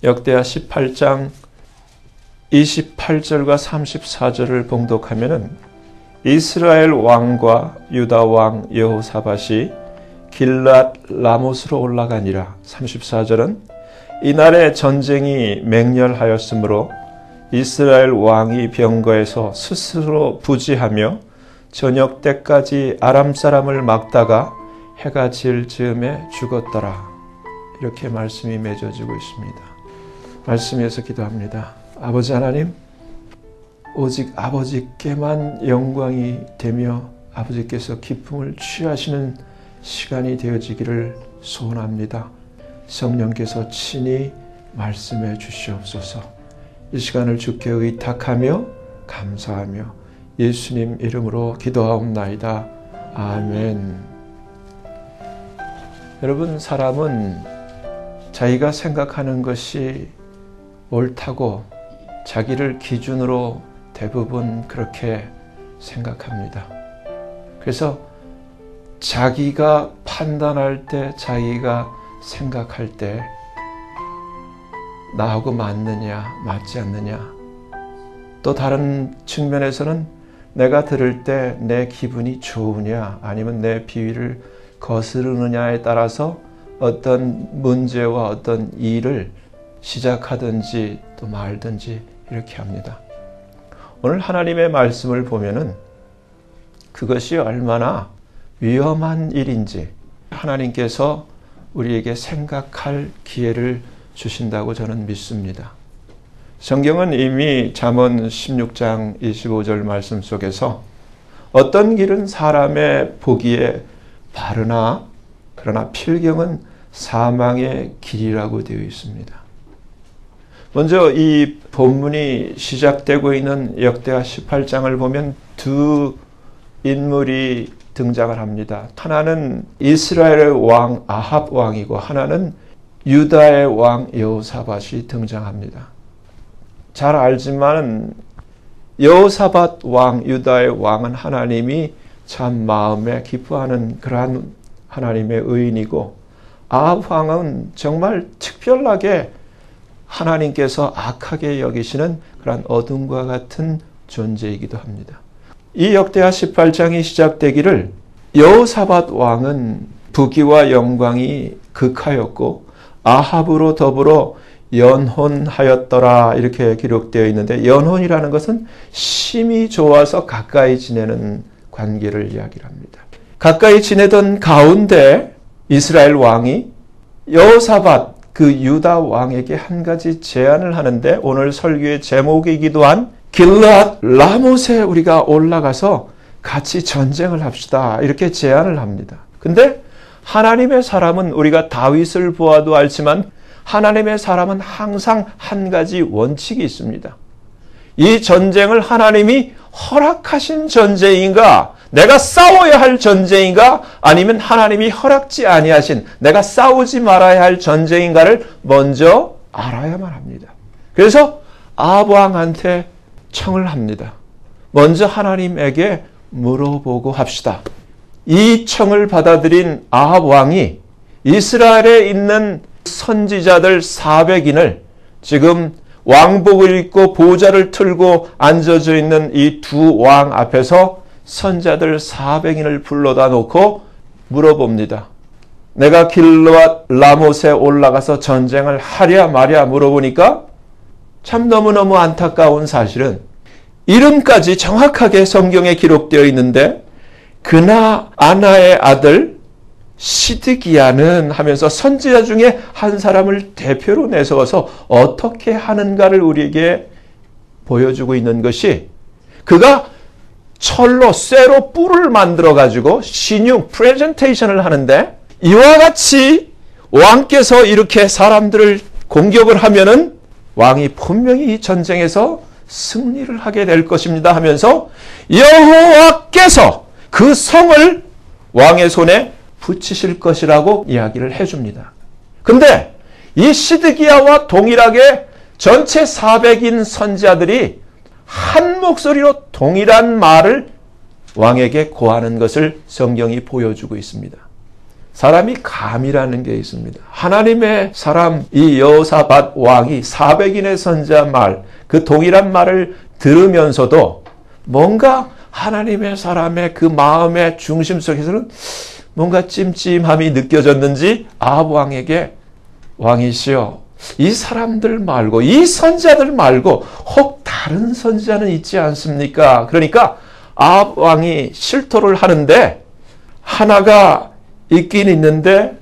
역대하 18장 28절과 34절을 봉독하면은 이스라엘 왕과 유다 왕 여호사밧이 길앗 라못으로 올라가니라. 34절은 이날에 전쟁이 맹렬하였으므로 이스라엘 왕이 병거에서 스스로 부지하며 저녁 때까지 아람 사람을 막다가 해가 질 즈음에 죽었더라. 이렇게 말씀이 맺어지고 있습니다. 말씀에서 기도합니다. 아버지 하나님, 오직 아버지께만 영광이 되며 아버지께서 기쁨을 취하시는 시간이 되어지기를 소원합니다. 성령께서 친히 말씀해 주시옵소서. 이 시간을 주께 의탁하며 감사하며 예수님 이름으로 기도하옵나이다. 아멘. 여러분, 사람은 자기가 생각하는 것이 옳다고 자기를 기준으로 대부분 그렇게 생각합니다. 그래서 자기가 판단할 때, 자기가 생각할 때 나하고 맞느냐, 맞지 않느냐, 또 다른 측면에서는 내가 들을 때 내 기분이 좋으냐 아니면 내 비위를 거스르느냐에 따라서 어떤 문제와 어떤 일을 시작하든지 또 말든지 이렇게 합니다. 오늘 하나님의 말씀을 보면은 그것이 얼마나 위험한 일인지 하나님께서 우리에게 생각할 기회를 주신다고 저는 믿습니다. 성경은 이미 잠언 16장 25절 말씀 속에서 어떤 길은 사람의 보기에 바르나 그러나 필경은 사망의 길이라고 되어 있습니다. 먼저 이 본문이 시작되고 있는 역대하 18장을 보면 두 인물이 등장을 합니다. 하나는 이스라엘의 왕 아합 왕이고 하나는 유다의 왕 여호사밧이 등장합니다. 잘 알지만 여호사밧 왕, 유다의 왕은 하나님이 참 마음에 기뻐하는 그러한 하나님의 의인이고, 아합 왕은 정말 특별하게 하나님께서 악하게 여기시는 그런 어둠과 같은 존재이기도 합니다. 이 역대하 18장이 시작되기를 여호사밧 왕은 부귀와 영광이 극하였고 아합으로 더불어 연혼하였더라 이렇게 기록되어 있는데, 연혼이라는 것은 심히 좋아서 가까이 지내는 관계를 이야기합니다. 가까이 지내던 가운데 이스라엘 왕이 여호사밧 그 유다 왕에게 한 가지 제안을 하는데, 오늘 설교의 제목이기도 한 길앗 라못에 우리가 올라가서 같이 전쟁을 합시다 이렇게 제안을 합니다. 근데 하나님의 사람은 우리가 다윗을 보아도 알지만 하나님의 사람은 항상 한 가지 원칙이 있습니다. 이 전쟁을 하나님이 허락하신 전쟁인가, 내가 싸워야 할 전쟁인가, 아니면 하나님이 허락지 아니하신 내가 싸우지 말아야 할 전쟁인가를 먼저 알아야만 합니다. 그래서 아합 왕한테 청을 합니다. 먼저 하나님에게 물어보고 합시다. 이 청을 받아들인 아합 왕이 이스라엘에 있는 선지자들 400인을 지금 왕복을 입고 보좌를 틀고 앉아져 있는 이 두 왕 앞에서 선자들 400인을 불러다 놓고 물어봅니다. 내가 길앗 라못에 올라가서 전쟁을 하랴 마랴 물어보니까 참 너무너무 안타까운 사실은 이름까지 정확하게 성경에 기록되어 있는데, 그나 아나의 아들 시드기야는 하면서 선지자 중에 한 사람을 대표로 내세워서 어떻게 하는가를 우리에게 보여주고 있는 것이, 그가 철로 쇠로 뿔을 만들어 가지고 신용 프레젠테이션을 하는데, 이와 같이 왕께서 이렇게 사람들을 공격을 하면은 왕이 분명히 이 전쟁에서 승리를 하게 될 것입니다 하면서 여호와께서 그 성을 왕의 손에 붙이실 것이라고 이야기를 해줍니다. 근데 이 시드기야와 동일하게 전체 400인 선지자들이 한 목소리로 동일한 말을 왕에게 고하는 것을 성경이 보여주고 있습니다. 사람이 감이라는 게 있습니다. 하나님의 사람 이 여호사밧 왕이 400인의 선지자 말, 그 동일한 말을 들으면서도 뭔가 하나님의 사람의 그 마음의 중심 속에서는 뭔가 찜찜함이 느껴졌는지 아합 왕에게 왕이시여, 이 사람들 말고 이 선지자들 말고 혹 다른 선지자는 있지 않습니까? 그러니까 아합 왕이 실토를 하는데 하나가 있긴 있는데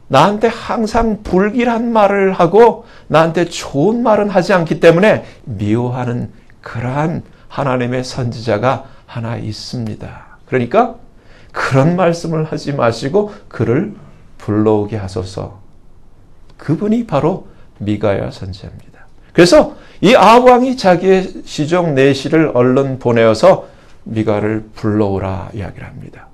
나한테 항상 불길한 말을 하고 나한테 좋은 말은 하지 않기 때문에 미워하는 그러한 하나님의 선지자가 하나 있습니다. 그러니까 그런 말씀을 하지 마시고 그를 불러오게 하소서. 그분이 바로 미가야 선지자입니다. 그래서 이 아합 왕이 자기의 시종 내시를 얼른 보내어서 미가를 불러오라 이야기를 합니다.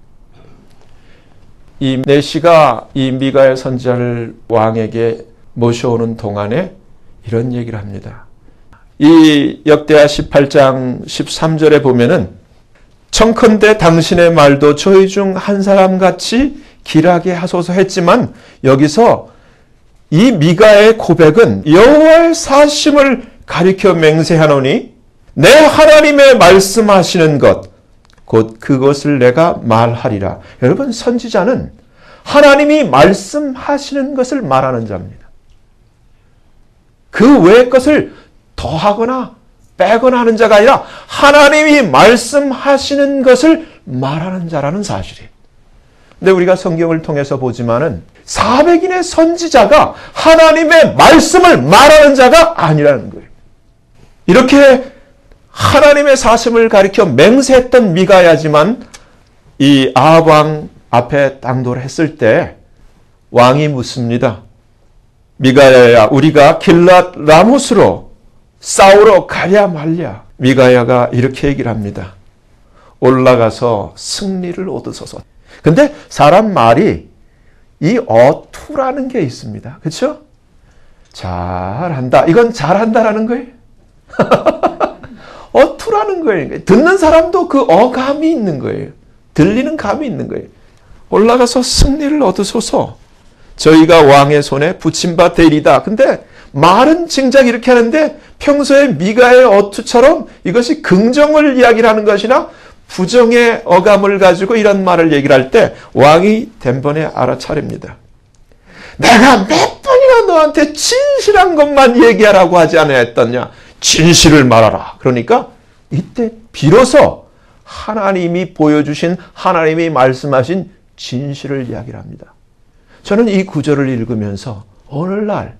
이 내시가 이 미가의 선지자를 왕에게 모셔오는 동안에 이런 얘기를 합니다. 이 역대하 18장 13절에 보면은 청컨대 당신의 말도 저희 중 한 사람같이 길하게 하소서 했지만 여기서 이 미가의 고백은 여호와의 사심을 가리켜 맹세하노니 내 하나님의 말씀하시는 것 곧 그것을 내가 말하리라. 여러분, 선지자는 하나님이 말씀하시는 것을 말하는 자입니다. 그 외의 것을 더하거나 빼거나 하는 자가 아니라 하나님이 말씀하시는 것을 말하는 자라는 사실이에요. 근데 우리가 성경을 통해서 보지만은 400인의 선지자가 하나님의 말씀을 말하는 자가 아니라는 거예요. 이렇게 하나님의 사심을 가리켜 맹세했던 미가야지만 이 아합 왕 앞에 당도를 했을 때 왕이 묻습니다. 미가야야, 우리가 길랏 라못으로 싸우러 가랴 말랴. 미가야가 이렇게 얘기를 합니다. 올라가서 승리를 얻으소서. 근데 사람 말이 이 어투라는 게 있습니다. 그렇죠? 잘한다. 이건 잘한다라는 거예요. 어투라는 거예요. 듣는 사람도 그 어감이 있는 거예요. 들리는 감이 있는 거예요. 올라가서 승리를 얻으소서. 저희가 왕의 손에 붙임바 되리다. 근데 말은 정작 이렇게 하는데 평소에 미가의 어투처럼 이것이 긍정을 이야기를 하는 것이나 부정의 어감을 가지고 이런 말을 얘기를 할 때 왕이 단번에 알아차립니다. 내가 몇 번이나 너한테 진실한 것만 얘기하라고 하지 않았더냐. 진실을 말하라. 그러니까 이때 비로소 하나님이 보여주신, 하나님이 말씀하신 진실을 이야기를 합니다. 저는 이 구절을 읽으면서 오늘날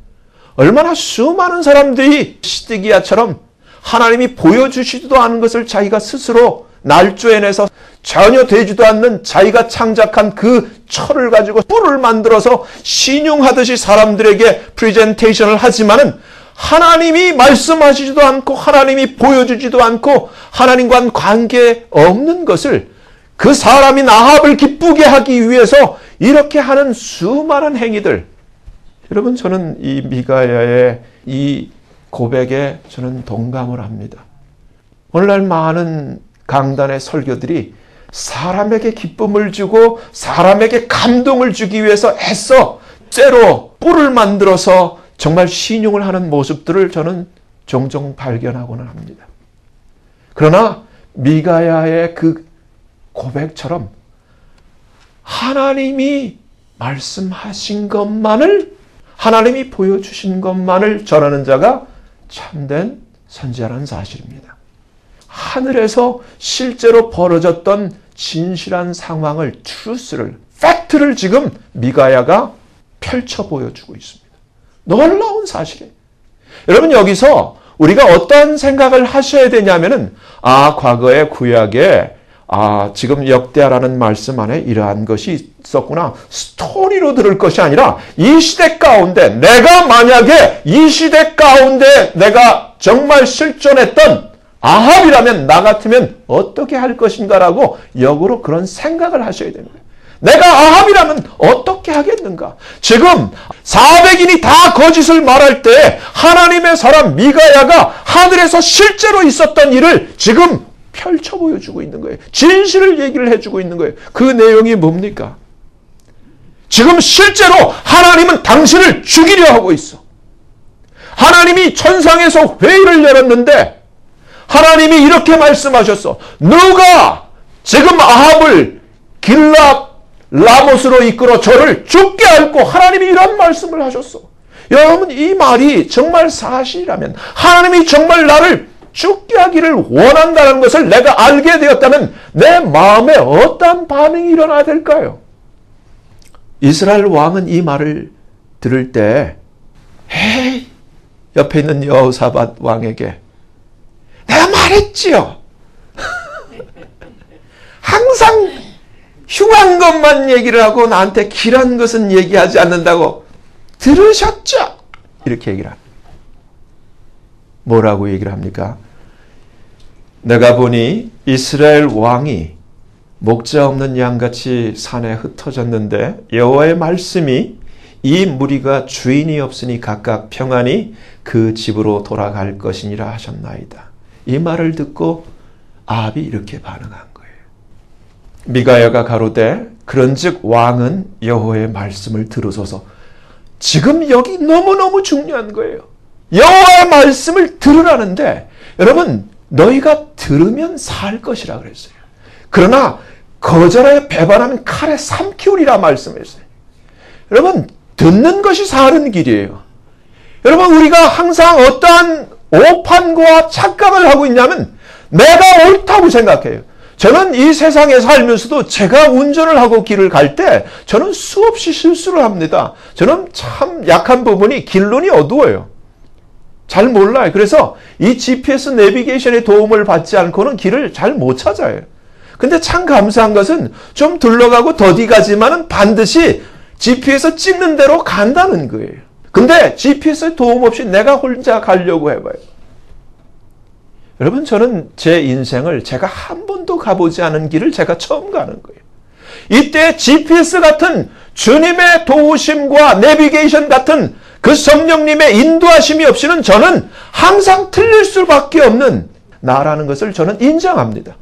얼마나 수많은 사람들이 시드기야처럼 하나님이 보여주시지도 않은 것을 자기가 스스로 날조해내서 전혀 되지도 않는 자기가 창작한 그 철을 가지고 뿔을 만들어서 신용하듯이 사람들에게 프레젠테이션을 하지만은 하나님이 말씀하시지도 않고 하나님이 보여주지도 않고 하나님과는 관계 없는 것을 그 사람인 아합을 기쁘게 하기 위해서 이렇게 하는 수많은 행위들. 여러분, 저는 이 미가야의 이 고백에 저는 동감을 합니다. 오늘날 많은 강단의 설교들이 사람에게 기쁨을 주고 사람에게 감동을 주기 위해서 애써 쇠로 뿔을 만들어서 정말 신용을 하는 모습들을 저는 종종 발견하고는 합니다. 그러나 미가야의 그 고백처럼 하나님이 말씀하신 것만을, 하나님이 보여주신 것만을 전하는 자가 참된 선지자라는 사실입니다. 하늘에서 실제로 벌어졌던 진실한 상황을, 트루스를, 팩트를 지금 미가야가 펼쳐 보여주고 있습니다. 놀라운 사실이에요. 여러분, 여기서 우리가 어떤 생각을 하셔야 되냐면은, 과거의 구약에 지금 역대하라는 말씀 안에 이러한 것이 있었구나. 스토리로 들을 것이 아니라 이 시대 가운데, 내가 만약에 이 시대 가운데 내가 정말 실존했던 아합이라면, 나 같으면 어떻게 할 것인가라고 역으로 그런 생각을 하셔야 되는 거예요. 내가 아합이라면 어떻게 하겠는가? 지금 400인이 다 거짓을 말할 때 하나님의 사람 미가야가 하늘에서 실제로 있었던 일을 지금 펼쳐 보여주고 있는 거예요. 진실을 얘기를 해주고 있는 거예요. 그 내용이 뭡니까? 지금 실제로 하나님은 당신을 죽이려 하고 있어. 하나님이 천상에서 회의를 열었는데 하나님이 이렇게 말씀하셨어. 누가 지금 아합을 길랏 라못으로 이끌어 저를 죽게 할고, 하나님이 이런 말씀을 하셨어. 여러분, 이 말이 정말 사실이라면, 하나님이 정말 나를 죽게 하기를 원한다는 것을 내가 알게 되었다면 내 마음에 어떤 반응이 일어나야 될까요? 이스라엘 왕은 이 말을 들을 때 에이, 옆에 있는 여호사밧 왕에게 내가 말했지요. 항상 흉한 것만 얘기를 하고 나한테 길한 것은 얘기하지 않는다고 들으셨죠? 이렇게 얘기를 합니다. 뭐라고 얘기를 합니까? 내가 보니 이스라엘 왕이 목자 없는 양같이 산에 흩어졌는데 여호와의 말씀이 이 무리가 주인이 없으니 각각 평안히 그 집으로 돌아갈 것이니라 하셨나이다. 이 말을 듣고 아합이 이렇게 반응한 거예요. 미가야가 가로되 그런즉 왕은 여호와의 말씀을 들으소서. 지금 여기 너무너무 중요한 거예요. 여호와의 말씀을 들으라는데 여러분, 너희가 들으면 살 것이라 그랬어요. 그러나 거절하여 배반하면 칼에 삼키우리라 말씀했어요. 여러분, 듣는 것이 사는 길이에요. 여러분, 우리가 항상 어떠한 오판과 착각을 하고 있냐면 내가 옳다고 생각해요. 저는 이 세상에 살면서도 제가 운전을 하고 길을 갈 때 저는 수없이 실수를 합니다. 저는 참 약한 부분이 길눈이 어두워요. 잘 몰라요. 그래서 이 GPS 내비게이션의 도움을 받지 않고는 길을 잘 못 찾아요. 근데 참 감사한 것은 좀 둘러가고 더디 가지만은 반드시 GPS 찍는 대로 간다는 거예요. 근데 GPS의 도움 없이 내가 혼자 가려고 해봐요. 여러분, 저는 제 인생을 제가 한 번도 가보지 않은 길을 제가 처음 가는 거예요. 이때 GPS 같은 주님의 도우심과 내비게이션 같은 그 성령님의 인도하심이 없이는 저는 항상 틀릴 수밖에 없는 나라는 것을 저는 인정합니다.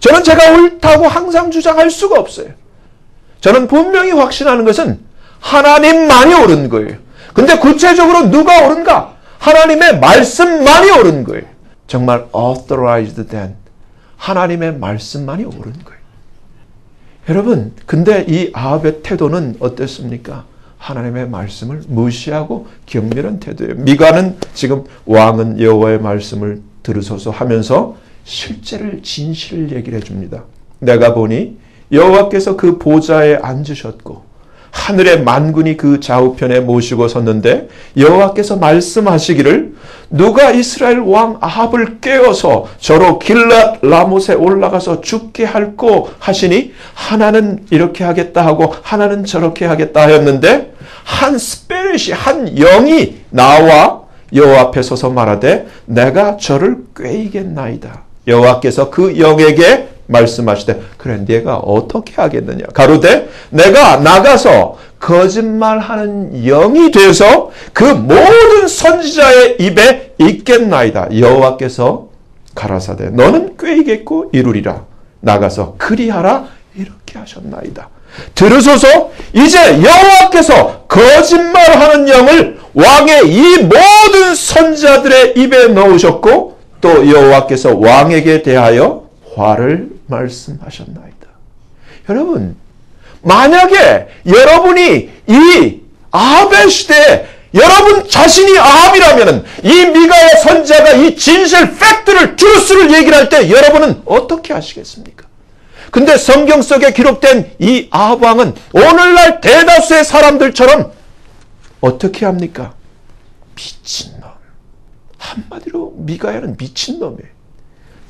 저는 제가 옳다고 항상 주장할 수가 없어요. 저는 분명히 확신하는 것은 하나님만이 옳은 거예요. 근데 구체적으로 누가 옳은가? 하나님의 말씀만이 옳은 거예요. 정말 authorized then 하나님의 말씀만이 옳은 거예요. 여러분, 근데 이 아합의 태도는 어땠습니까? 하나님의 말씀을 무시하고 경멸한 태도예요. 미가는 지금 왕은 여호와의 말씀을 들으소서 하면서 실제를 진실을 얘기를 해줍니다. 내가 보니 여호와께서 그 보좌에 앉으셨고 하늘의 만군이 그 좌우편에 모시고 섰는데 여호와께서 말씀하시기를 누가 이스라엘 왕 아합을 깨워서 저로 길랏 라못에 올라가서 죽게 할꼬 하시니 하나는 이렇게 하겠다 하고 하나는 저렇게 하겠다 하였는데 한 스피릿이 한 영이 나와 여호와 앞에 서서 말하되 내가 저를 꾀이겠나이다. 여호와께서 그 영에게 말씀하시되 그래 네가 어떻게 하겠느냐. 가로되 내가 나가서 거짓말하는 영이 돼서 그 모든 선지자의 입에 있겠나이다. 여호와께서 가라사대 너는 꾀이겠고 이루리라. 나가서 그리하라 이렇게 하셨나이다. 들으소서. 이제 여호와께서 거짓말하는 영을 왕의 이 모든 선지자들의 입에 넣으셨고 또 여호와께서 왕에게 대하여 화를 말씀하셨나이다. 여러분, 만약에 여러분이 이 아합의 시대에 여러분 자신이 아합이라면 이 미가의 선지자가 이 진실, 팩트를, 트루스를 얘기를 할 때 여러분은 어떻게 하시겠습니까? 근데 성경 속에 기록된 이 아합 왕은 오늘날 대다수의 사람들처럼 어떻게 합니까? 미친놈. 한마디로 미가야는 미친놈이에요.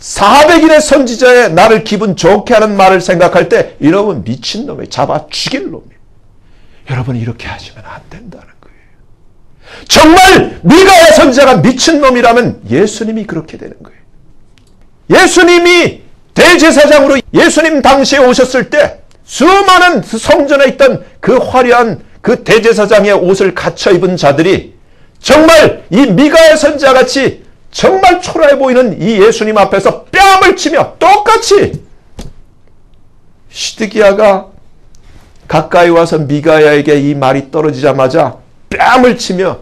400인의 선지자의 나를 기분 좋게 하는 말을 생각할 때 이러면 미친놈이에요. 잡아 죽일 놈이에요. 여러분, 이렇게 하시면 안 된다는 거예요. 정말 미가야 선지자가 미친놈이라면 예수님이 그렇게 되는 거예요. 예수님이 대제사장으로 예수님 당시에 오셨을 때 수많은 성전에 있던 그 화려한 그 대제사장의 옷을 갖춰 입은 자들이 정말 이 미가야 선지자같이 정말 초라해 보이는 이 예수님 앞에서 뺨을 치며 똑같이 시드기야가 가까이 와서 미가야에게 이 말이 떨어지자마자 뺨을 치며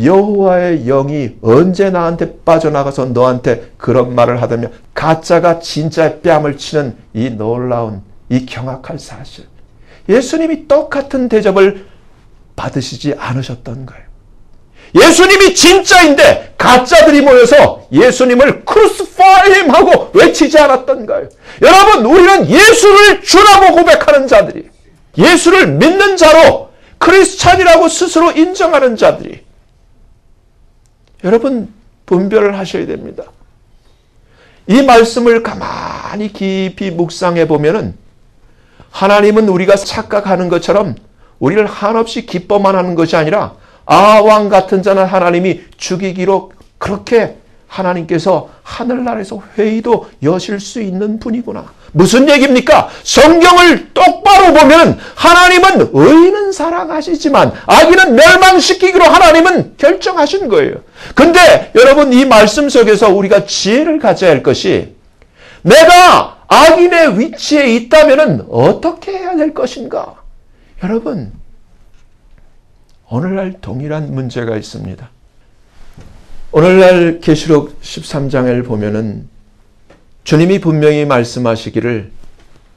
여호와의 영이 언제 나한테 빠져나가서 너한테 그런 말을 하다며 가짜가 진짜의 뺨을 치는 이 놀라운 이 경악할 사실. 예수님이 똑같은 대접을 받으시지 않으셨던 거예요. 예수님이 진짜인데 가짜들이 모여서 예수님을 크루시파이 하고 외치지 않았던 거예요. 여러분, 우리는 예수를 주라고 고백하는 자들이, 예수를 믿는 자로 크리스찬이라고 스스로 인정하는 자들이, 여러분 분별을 하셔야 됩니다. 이 말씀을 가만히 깊이 묵상해 보면은 하나님은 우리가 착각하는 것처럼 우리를 한없이 기뻐만 하는 것이 아니라 아왕 같은 자는 하나님이 죽이기로 그렇게 하나님께서 하늘나라에서 회의도 여실 수 있는 분이구나. 무슨 얘기입니까? 성경을 똑바로 보면 하나님은 의인은 사랑하시지만 악인은 멸망시키기로 하나님은 결정하신 거예요. 근데 여러분, 이 말씀 속에서 우리가 지혜를 가져야 할 것이, 내가 악인의 위치에 있다면 어떻게 해야 될 것인가? 여러분, 오늘날 동일한 문제가 있습니다. 오늘날 계시록 13장을 보면은 주님이 분명히 말씀하시기를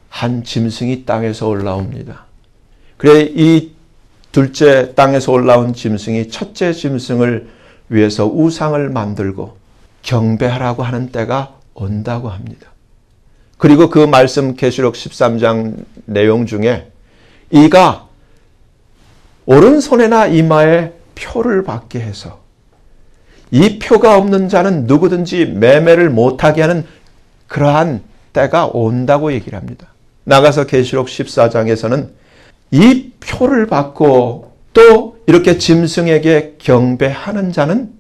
한 짐승이 땅에서 올라옵니다. 그래, 이 둘째 땅에서 올라온 짐승이 첫째 짐승을 위해서 우상을 만들고 경배하라고 하는 때가 온다고 합니다. 그리고 그 말씀 계시록 13장 내용 중에 이가 오른손에나 이마에 표를 받게 해서 이 표가 없는 자는 누구든지 매매를 못하게 하는 그러한 때가 온다고 얘기를 합니다. 나가서 계시록 14장에서는 이 표를 받고 또 이렇게 짐승에게 경배하는 자는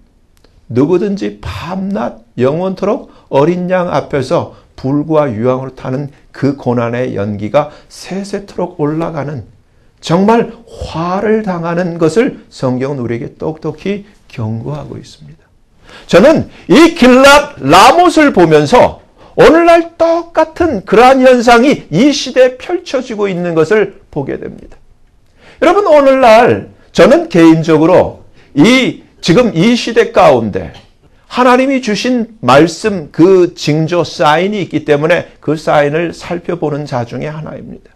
누구든지 밤낮 영원토록 어린 양 앞에서 불과 유황으로 타는 그 고난의 연기가 세세토록 올라가는, 정말 화를 당하는 것을 성경은 우리에게 똑똑히 경고하고 있습니다. 저는 이 길랏 라못을 보면서 오늘날 똑같은 그러한 현상이 이 시대에 펼쳐지고 있는 것을 보게 됩니다. 여러분, 오늘날 저는 개인적으로 지금 이 시대 가운데 하나님이 주신 말씀, 그 징조 사인이 있기 때문에 그 사인을 살펴보는 자 중에 하나입니다.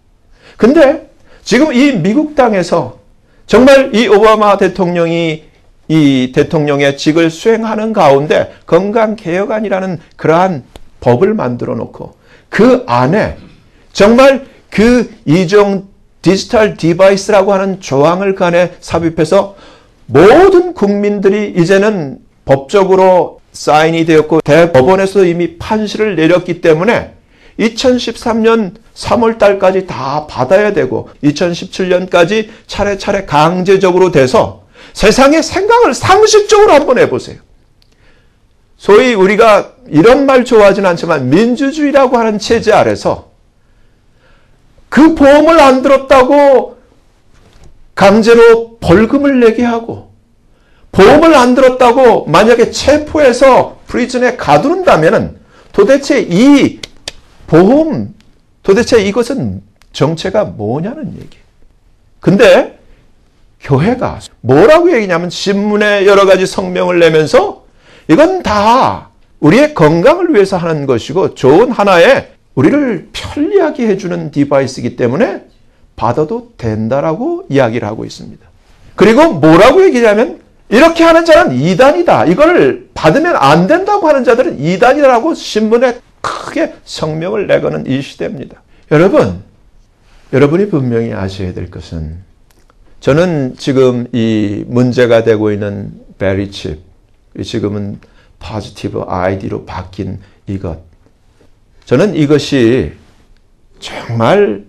근데 지금 이 미국 땅에서 정말 이 오바마 대통령이 이 대통령의 직을 수행하는 가운데 건강개혁안이라는 그러한 법을 만들어 놓고 그 안에 정말 그 이종 디지털 디바이스라고 하는 조항을 그 안에 삽입해서 모든 국민들이 이제는 법적으로 사인이 되었고 대법원에서 이미 판시를 내렸기 때문에 2013년 3월 달까지 다 받아야 되고 2017년까지 차례차례 강제적으로 돼서 세상의 생각을 상식적으로 한번 해보세요. 소위 우리가 이런 말 좋아하지는 않지만 민주주의라고 하는 체제 아래서 그 보험을 안 들었다고 강제로 벌금을 내게 하고 보험을 안 들었다고 만약에 체포해서 프리즌에 가두는다면 도대체 이 보험, 도대체 이것은 정체가 뭐냐는 얘기예요. 근데 교회가 뭐라고 얘기냐면 신문에 여러 가지 성명을 내면서 이건 다 우리의 건강을 위해서 하는 것이고 좋은 하나의 우리를 편리하게 해주는 디바이스이기 때문에 받아도 된다라고 이야기를 하고 있습니다. 그리고 뭐라고 얘기하냐면 이렇게 하는 자는 이단이다. 이걸 받으면 안 된다고 하는 자들은 이단이라고 신문에 크게 성명을 내거는 이 시대입니다. 여러분이 분명히 아셔야 될 것은 저는 지금 이 문제가 되고 있는 베리칩, 지금은 포지티브 아이디로 바뀐 이것, 저는 이것이 정말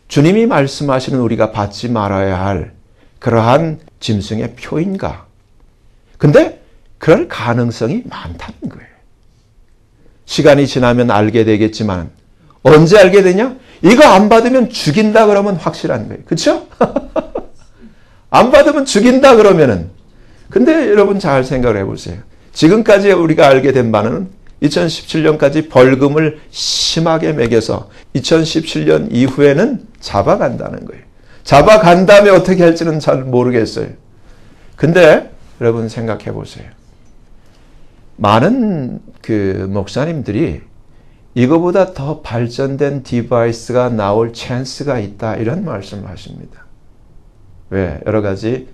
주님이 말씀하시는 우리가 받지 말아야 할 그러한 짐승의 표인가? 근데 그럴 가능성이 많다는 거예요. 시간이 지나면 알게 되겠지만 언제 알게 되냐? 이거 안 받으면 죽인다 그러면 확실한 거예요. 그렇죠? 안 받으면 죽인다 그러면은. 근데 여러분 잘 생각을 해보세요. 지금까지 우리가 알게 된 바는 2017년까지 벌금을 심하게 매겨서 2017년 이후에는 잡아간다는 거예요. 잡아간 다음에 어떻게 할지는 잘 모르겠어요. 근데 여러분 생각해 보세요. 많은 그 목사님들이 이거보다 더 발전된 디바이스가 나올 찬스가 있다 이런 말씀을 하십니다. 왜? 여러 가지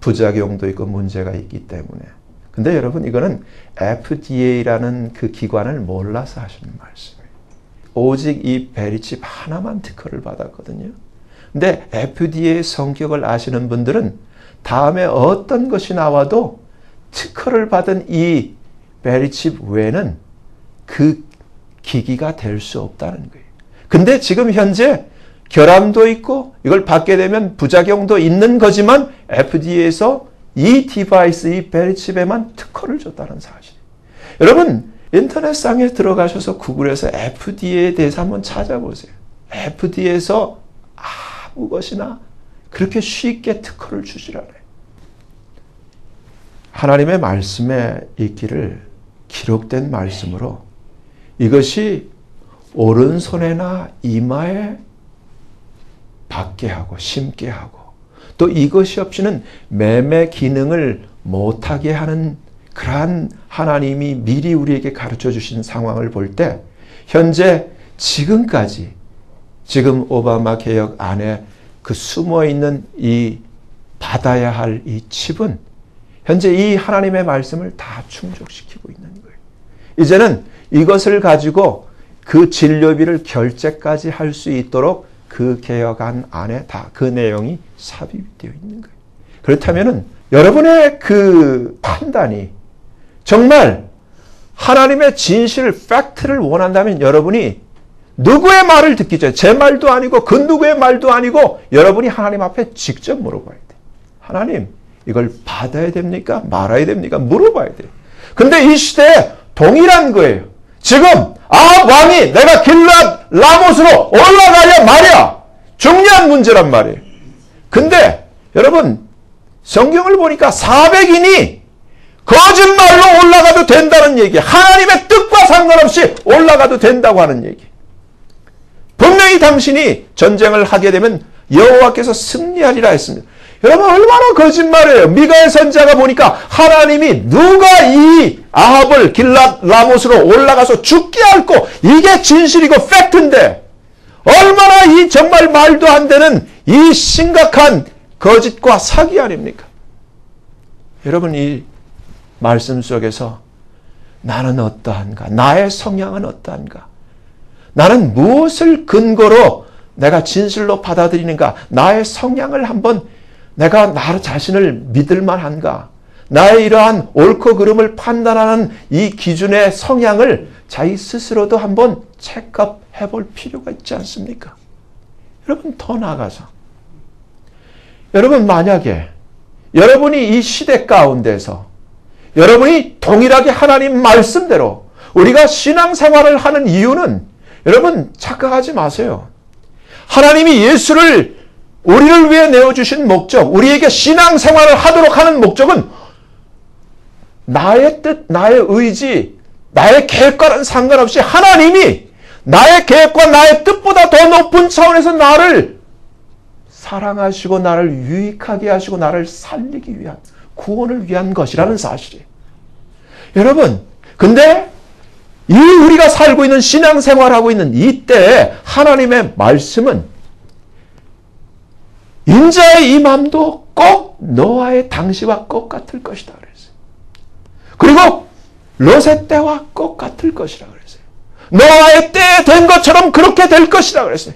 부작용도 있고 문제가 있기 때문에. 근데 여러분 이거는 FDA라는 그 기관을 몰라서 하시는 말씀이에요. 오직 이 베리칩 하나만 특허를 받았거든요. 근데 FDA의 성격을 아시는 분들은 다음에 어떤 것이 나와도 특허를 받은 이 베리칩 외에는 그 기기가 될 수 없다는 거예요. 근데 지금 현재 결함도 있고 이걸 받게 되면 부작용도 있는 거지만 FDA에서 이 디바이스, 이 베리칩에만 특허를 줬다는 사실. 여러분 인터넷상에 들어가셔서 구글에서 FDA에 대해서 한번 찾아보세요. FDA에서 아무 것이나 그렇게 쉽게 특허를 주질 않아요. 하나님의 말씀에 있기를 기록된 말씀으로 이것이 오른손에나 이마에 받게 하고 심게 하고 또 이것이 없이는 매매 기능을 못하게 하는 그러한 하나님이 미리 우리에게 가르쳐 주신 상황을 볼 때 현재 지금까지 지금 오바마 개혁 안에 그 숨어 있는 이 받아야 할 이 칩은 현재 이 하나님의 말씀을 다 충족시키고 있는 거예요. 이제는 이것을 가지고 그 진료비를 결제까지 할 수 있도록 그 개혁안 안에 다 그 내용이 삽입되어 있는 거예요. 그렇다면은 여러분의 그 판단이 정말 하나님의 진실, 팩트를 원한다면 여러분이 누구의 말을 듣기 전에 제 말도 아니고 그 누구의 말도 아니고 여러분이 하나님 앞에 직접 물어봐야 돼요. 하나님 이걸 받아야 됩니까? 말아야 됩니까? 물어봐야 돼요. 근데 이 시대에 동일한 거예요. 지금 아합 왕이 내가 길랏 라못으로 올라가야 말이야. 중요한 문제란 말이에요. 근데 여러분 성경을 보니까 400인이 거짓말로 올라가도 된다는 얘기, 하나님의 뜻과 상관없이 올라가도 된다고 하는 얘기. 분명히 당신이 전쟁을 하게 되면 여호와께서 승리하리라 했습니다. 여러분 얼마나 거짓말이에요. 미가의 선지자가 보니까 하나님이 누가 이 아합을 길랏 라못으로 올라가서 죽게 할고 이게 진실이고 팩트인데 얼마나 이 정말 말도 안 되는 이 심각한 거짓과 사기 아닙니까? 여러분 이 말씀 속에서 나는 어떠한가? 나의 성향은 어떠한가? 나는 무엇을 근거로 내가 진실로 받아들이는가? 나의 성향을 한번 내가 나 자신을 믿을 만한가? 나의 이러한 옳고 그름을 판단하는 이 기준의 성향을 자기 스스로도 한번 체크해 볼 필요가 있지 않습니까? 여러분 더 나아가서 여러분 만약에 여러분이 이 시대 가운데서 여러분이 동일하게 하나님 말씀대로 우리가 신앙생활을 하는 이유는 여러분 착각하지 마세요. 하나님이 예수를 우리를 위해 내어주신 목적, 우리에게 신앙생활을 하도록 하는 목적은 나의 뜻, 나의 의지, 나의 계획과는 상관없이 하나님이 나의 계획과 나의 뜻보다 더 높은 차원에서 나를 사랑하시고 나를 유익하게 하시고 나를 살리기 위한 구원을 위한 것이라는 사실이에요. 여러분, 근데 이 우리가 살고 있는 신앙생활하고 있는 이때에 하나님의 말씀은 인자의 임함도 꼭 노아의 당시와 똑같을 것이다 그랬어요. 그리고 롯의 때와 똑같을 것이라 그랬어요. 노아의 때에 된 것처럼 그렇게 될 것이라 그랬어요.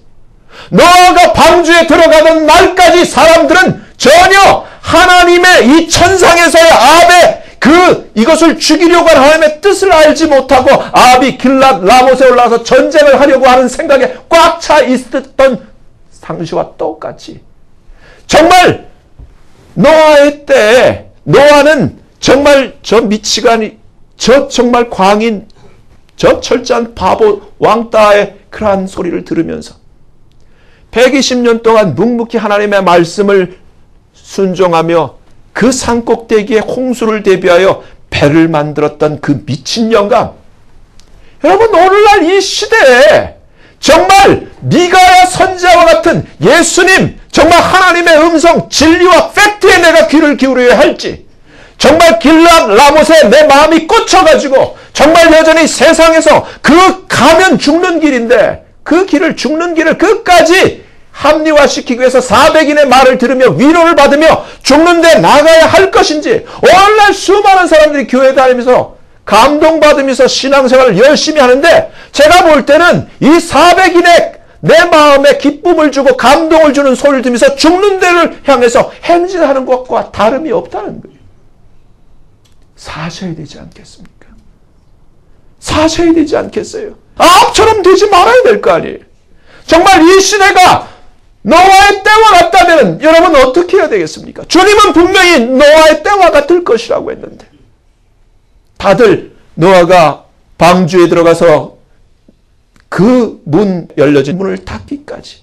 노아가 방주에 들어가던 날까지 사람들은 전혀 하나님의 이 천상에서의 아합의 이것을 죽이려고 하는 하나님의 뜻을 알지 못하고 아합이 길랏 라못에 올라가서 전쟁을 하려고 하는 생각에 꽉 차 있었던 당시와 똑같이 정말 노아의 때에 노아는 정말 저 미치간이 저 정말 광인 저 철저한 바보 왕따의 그러한 소리를 들으면서 120년 동안 묵묵히 하나님의 말씀을 순종하며 그 산꼭대기에 홍수를 대비하여 배를 만들었던 그 미친 영감. 여러분 오늘날 이 시대에 정말 미가야 선지자와 같은 예수님, 정말 하나님의 음성, 진리와 팩트에 내가 귀를 기울여야 할지, 정말 길앗 라못에 내 마음이 꽂혀가지고 정말 여전히 세상에서 그 가면 죽는 길인데 그 길을, 죽는 길을 끝까지 합리화시키기 위해서 400인의 말을 들으며 위로를 받으며 죽는데 나가야 할 것인지, 오늘날 수많은 사람들이 교회 다니면서 감동받으면서 신앙생활을 열심히 하는데, 제가 볼 때는 이 400인의 내 마음에 기쁨을 주고 감동을 주는 소리를 들으면서 죽는 데를 향해서 행진하는 것과 다름이 없다는 거예요. 사셔야 되지 않겠습니까? 사셔야 되지 않겠어요? 아합처럼 되지 말아야 될 거 아니에요. 정말 이 시대가 노아의 때와 같다면 여러분 어떻게 해야 되겠습니까? 주님은 분명히 노아의 때와 같을 것이라고 했는데, 다들 노아가 방주에 들어가서 그 문 열려진 문을 닫기까지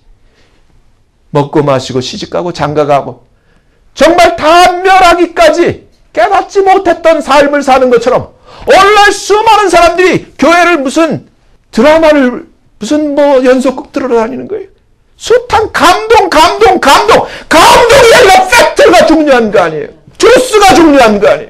먹고 마시고 시집가고 장가가고 정말 다 멸하기까지 깨닫지 못했던 삶을 사는 것처럼, 오늘날 수많은 사람들이 교회를 무슨 드라마를 무슨 연속극 들어다니는 거예요. 숱한 감동이 아니라 팩트가 중요한 거 아니에요. 주스가 중요한 거 아니에요.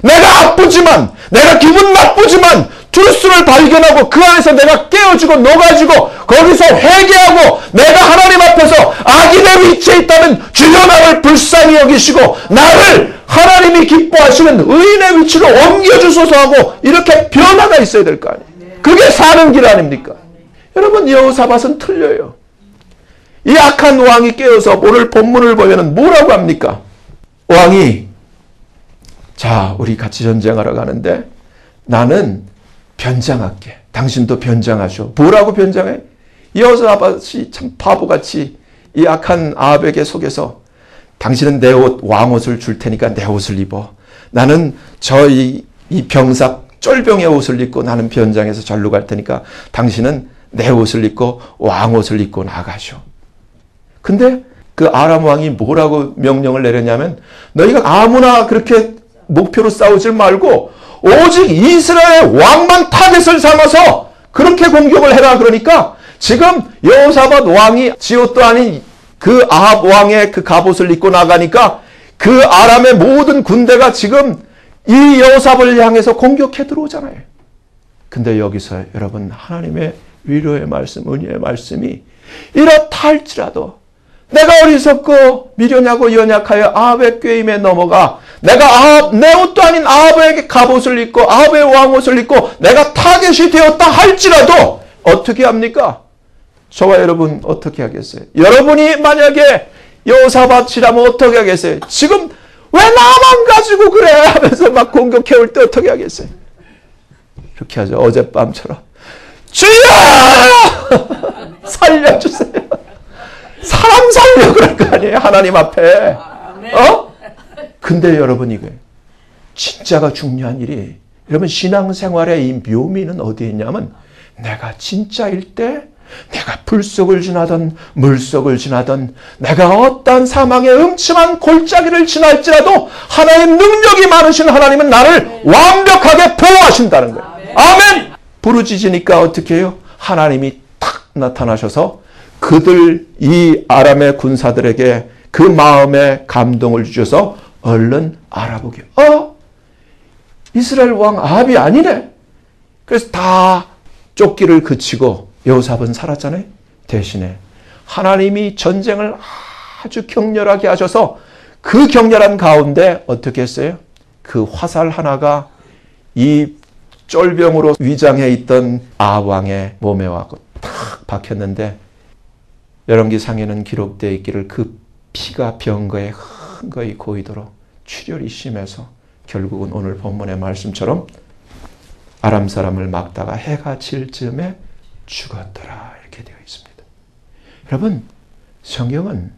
내가 아프지만, 내가 기분 나쁘지만 주스를 발견하고 그 안에서 내가 깨어지고 녹아지고 거기서 회개하고 내가 하나님 앞에서 악인의 위치에 있다면 주여 나를 불쌍히 여기시고 나를 하나님이 기뻐하시는 의인의 위치로 옮겨주소서 하고 이렇게 변화가 있어야 될 거 아니에요. 그게 사는 길 아닙니까? 여러분, 여호사밧은 틀려요. 이 악한 왕이 깨어서 오늘 본문을 보면은 뭐라고 합니까? 왕이, 자, 우리 같이 전쟁하러 가는데 나는 변장할게. 당신도 변장하셔. 뭐라고 변장해? 여호사밧이 참 바보같이 이 악한 아합에게 속여서, 당신은 내 옷, 왕옷을 줄 테니까 내 옷을 입어. 나는 이 병사 쫄병의 옷을 입고 나는 변장해서 절로 갈 테니까 당신은 내 옷을 입고 왕옷을 입고 나가셔. 근데 그 아람 왕이 뭐라고 명령을 내렸냐면, 너희가 아무나 그렇게 목표로 싸우지 말고 오직 이스라엘 왕만 타겟을 삼아서 그렇게 공격을 해라. 그러니까 지금 여호사밧 왕이 지옷도 아닌 그 아합 왕의 그 갑옷을 입고 나가니까 그 아람의 모든 군대가 지금 이 여호사밧을 향해서 공격해 들어오잖아요. 근데 여기서 여러분, 하나님의 위로의 말씀, 은혜의 말씀이 이렇다 할지라도 내가 어리석고 미련하고 연약하여 아합의 꾀임에 넘어가 내가 내 옷도 아닌 아합에게 갑옷을 입고 아합의 왕옷을 입고 내가 타겟이 되었다 할지라도 어떻게 합니까? 저와 여러분 어떻게 하겠어요? 여러분이 만약에 여호사밧이라면 어떻게 하겠어요? 지금 왜 나만 가지고 그래 하면서 막 공격해올 때 어떻게 하겠어요? 이렇게 하죠. 어젯밤처럼 주여 살려주세요. 사람 살려 그럴 거 아니에요. 하나님 앞에. 근데 여러분, 이거 진짜가 중요한 일이, 여러분 신앙생활의 이 묘미는 어디에 있냐면, 내가 진짜일 때 내가 불 속을 지나던 물 속을 지나던 내가 어떠한 사망의 음침한 골짜기를 지날지라도 하나님의 능력이 많으신 하나님은 나를 완벽하게 보호하신다는 거예요. 아멘! 부르짖으니까 어떻게 해요? 하나님이 탁 나타나셔서 그들 이 아람의 군사들에게 그 마음에 감동을 주셔서 얼른 알아보게. 이스라엘 왕 아합이 아니네. 그래서 다 쫓기를 그치고 여호사밧은 살았잖아요. 대신에 하나님이 전쟁을 아주 격렬하게 하셔서 그 격렬한 가운데 어떻게 했어요? 그 화살 하나가 이 쫄병으로 위장해 있던 아합 왕의 몸에 와서 탁 박혔는데, 열왕기상에는 기록되어 있기를 그 피가 병거에 흥거히 고이도록 출혈이 심해서 결국은 오늘 본문의 말씀처럼 아람 사람을 막다가 해가 질 즈음에 죽었더라 이렇게 되어 있습니다. 여러분, 성경은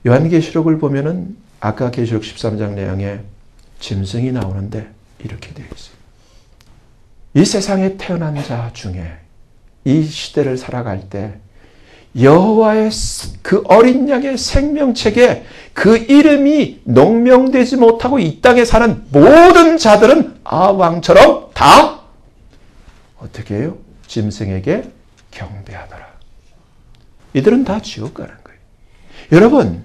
요한계시록을 보면은 아까 계시록 13장 내용에 짐승이 나오는데 이렇게 되어 있어요. 이 세상에 태어난 자 중에 이 시대를 살아갈 때 여호와의 그 어린 양의 생명책에 그 이름이 농명되지 못하고 이 땅에 사는 모든 자들은 아합 왕처럼 다 어떻게 해요? 짐승에게 경배하더라. 이들은 다 지옥 가는 거예요. 여러분,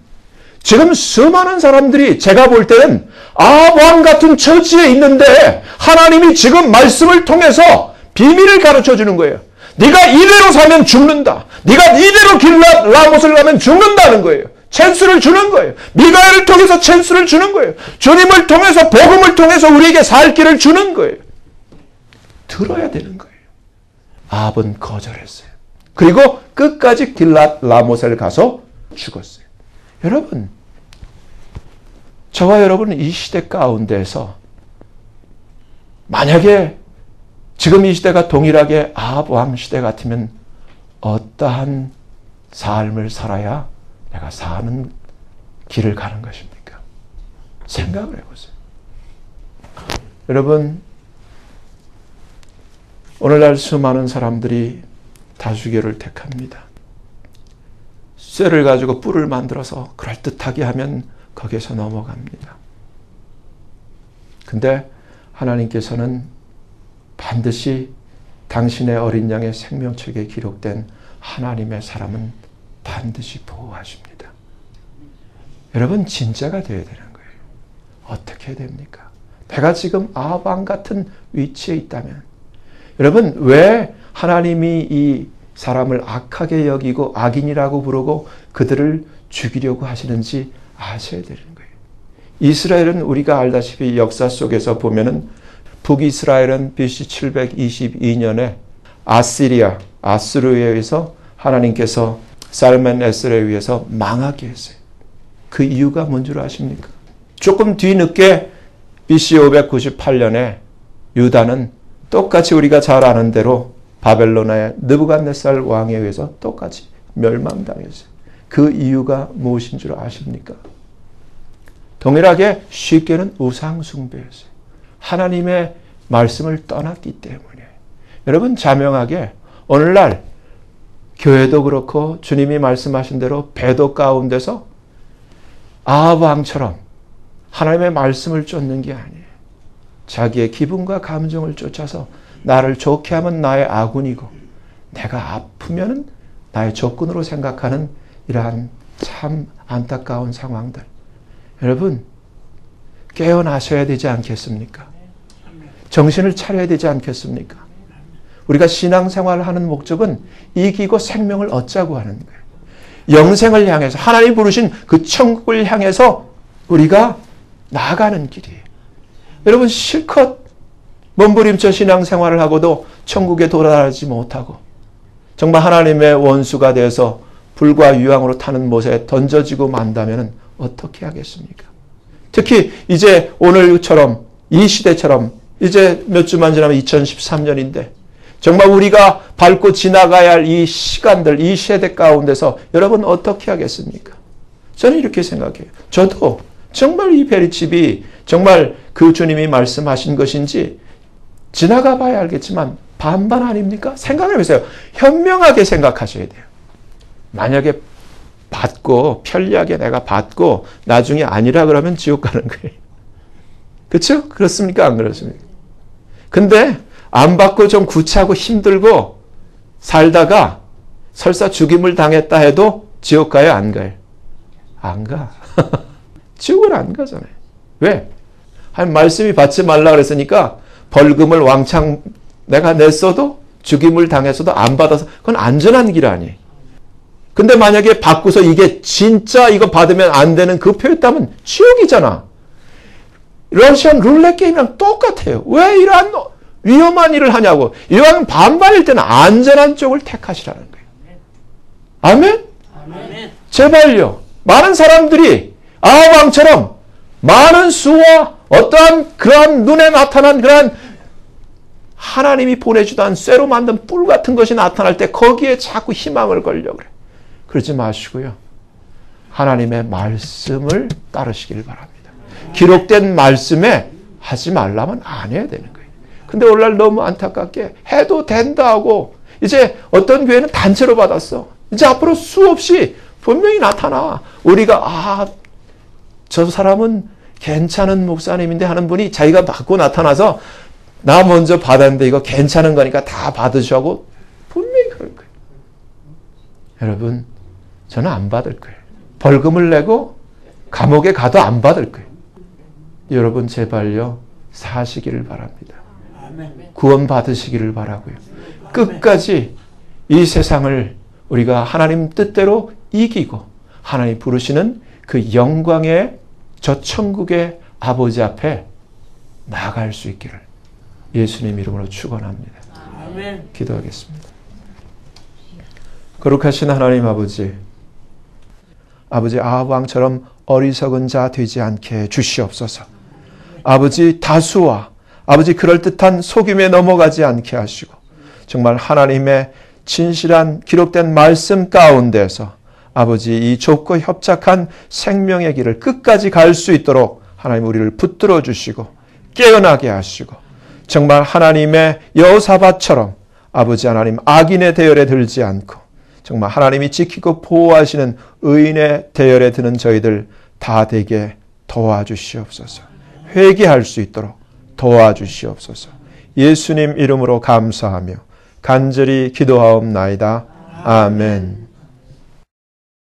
지금 수많은 사람들이 제가 볼 때는 아합 같은 처지에 있는데 하나님이 지금 말씀을 통해서 비밀을 가르쳐 주는 거예요. 네가 이대로 살면 죽는다. 네가 이대로 길랏 라못을 가면 죽는다는 거예요. 찬스를 주는 거예요. 미가엘을 통해서 찬스를 주는 거예요. 주님을 통해서 복음을 통해서 우리에게 살 길을 주는 거예요. 들어야 되는 거예요. 아합은 거절했어요. 그리고 끝까지 길랏 라못을 가서 죽었어요. 여러분, 저와 여러분은 이 시대 가운데서 만약에 지금 이 시대가 동일하게 아합 왕 시대 같으면 어떠한 삶을 살아야 내가 사는 길을 가는 것입니까? 생각을 해보세요. 여러분, 오늘날 수많은 사람들이 다수결을 택합니다. 쇠를 가지고 뿔을 만들어서 그럴듯하게 하면 거기에서 넘어갑니다. 근데 하나님께서는 반드시 당신의 어린 양의 생명책에 기록된 하나님의 사람은 반드시 보호하십니다. 여러분, 진짜가 되어야 되는 거예요. 어떻게 해야 됩니까? 내가 지금 아합 왕 같은 위치에 있다면, 여러분, 왜 하나님이 이 사람을 악하게 여기고 악인이라고 부르고 그들을 죽이려고 하시는지 아셔야 되는 거예요. 이스라엘은 우리가 알다시피 역사 속에서 보면은 북이스라엘은 BC 722년에 아스루에 의해서 하나님께서 살멘에스에 의해서 망하게 했어요. 그 이유가 뭔 줄 아십니까? 조금 뒤늦게 BC 598년에 유다는 똑같이 우리가 잘 아는 대로 바벨론의 느부갓네살 왕에 의해서 똑같이 멸망당했어요. 그 이유가 무엇인 줄 아십니까? 동일하게 쉽게는 우상숭배였어요. 하나님의 말씀을 떠났기 때문에. 여러분, 자명하게 오늘날 교회도 그렇고 주님이 말씀하신 대로 배도 가운데서 아합 왕처럼 하나님의 말씀을 쫓는 게 아니에요. 자기의 기분과 감정을 쫓아서 나를 좋게 하면 나의 아군이고 내가 아프면 나의 적군으로 생각하는 이러한 참 안타까운 상황들. 여러분, 깨어나셔야 되지 않겠습니까? 정신을 차려야 되지 않겠습니까? 우리가 신앙생활을 하는 목적은 이기고 생명을 얻자고 하는 거예요. 영생을 향해서 하나님 부르신 그 천국을 향해서 우리가 나아가는 길이에요. 여러분, 실컷 몸부림쳐 신앙생활을 하고도 천국에 도달하지 못하고 정말 하나님의 원수가 되어서 불과 유황으로 타는 못에 던져지고 만다면 어떻게 하겠습니까? 특히 이제 오늘처럼 이 시대처럼 이제 몇 주만 지나면 2013년인데 정말 우리가 밟고 지나가야 할 이 시간들, 이 세대 가운데서 여러분 어떻게 하겠습니까? 저는 이렇게 생각해요. 저도 정말 이 베리칩이 정말 그 주님이 말씀하신 것인지 지나가 봐야 알겠지만 반반 아닙니까? 생각을 해보세요. 현명하게 생각하셔야 돼요. 만약에 받고 편리하게 내가 받고 나중에 아니라 그러면 지옥 가는 거예요. 그렇죠? 그렇습니까? 안 그렇습니까? 근데 안 받고 좀 구차하고 힘들고 살다가 설사 죽임을 당했다 해도 지옥 가요? 안 가요? 안 가. 지옥은 안 가잖아요. 왜? 한 말씀이 받지 말라 그랬으니까 벌금을 왕창 내가 냈어도 죽임을 당했어도 안 받아서 그건 안전한 길 아니에요. 근데 만약에 받고서 이게 진짜 이거 받으면 안 되는 그 표였다면 지옥이잖아. 러시안 룰렛 게임이랑 똑같아요. 왜 이러한 위험한 일을 하냐고. 이왕 반반일 때는 안전한 쪽을 택하시라는 거예요. 아멘? 아멘. 제발요. 많은 사람들이 아합 왕처럼 많은 수와 어떠한 그러한 눈에 나타난 그러한 하나님이 보내주던 쇠로 만든 뿔 같은 것이 나타날 때 거기에 자꾸 희망을 걸려고 그래. 그러지 마시고요. 하나님의 말씀을 따르시길 바랍니다. 기록된 말씀에 하지 말라면 안 해야 되는 거예요. 근데 오늘날 너무 안타깝게 해도 된다 하고 이제 어떤 교회는 단체로 받았어. 이제 앞으로 수없이 분명히 나타나. 우리가 저 사람은 괜찮은 목사님인데 하는 분이 자기가 받고 나타나서 나 먼저 받았는데 이거 괜찮은 거니까 다 받으셔고 분명히 그럴 거예요. 여러분, 저는 안 받을 거예요. 벌금을 내고 감옥에 가도 안 받을 거예요. 여러분 제발요, 사시기를 바랍니다. 구원 받으시기를 바라고요. 끝까지 이 세상을 우리가 하나님 뜻대로 이기고 하나님 부르시는 그 영광의 저 천국의 아버지 앞에 나아갈 수 있기를 예수님 이름으로 축원합니다. 기도하겠습니다. 거룩하신 하나님 아버지, 아버지 아합 왕처럼 어리석은 자 되지 않게 주시옵소서. 아버지 다수와 아버지 그럴듯한 속임에 넘어가지 않게 하시고 정말 하나님의 진실한 기록된 말씀 가운데서 아버지 이 좁고 협착한 생명의 길을 끝까지 갈 수 있도록 하나님 우리를 붙들어 주시고 깨어나게 하시고 정말 하나님의 여호사밧처럼 아버지 하나님 악인의 대열에 들지 않고 정말 하나님이 지키고 보호하시는 의인의 대열에 드는 저희들 다 되게 도와주시옵소서. 회개할 수 있도록 도와주시옵소서. 예수님 이름으로 감사하며 간절히 기도하옵나이다. 아멘.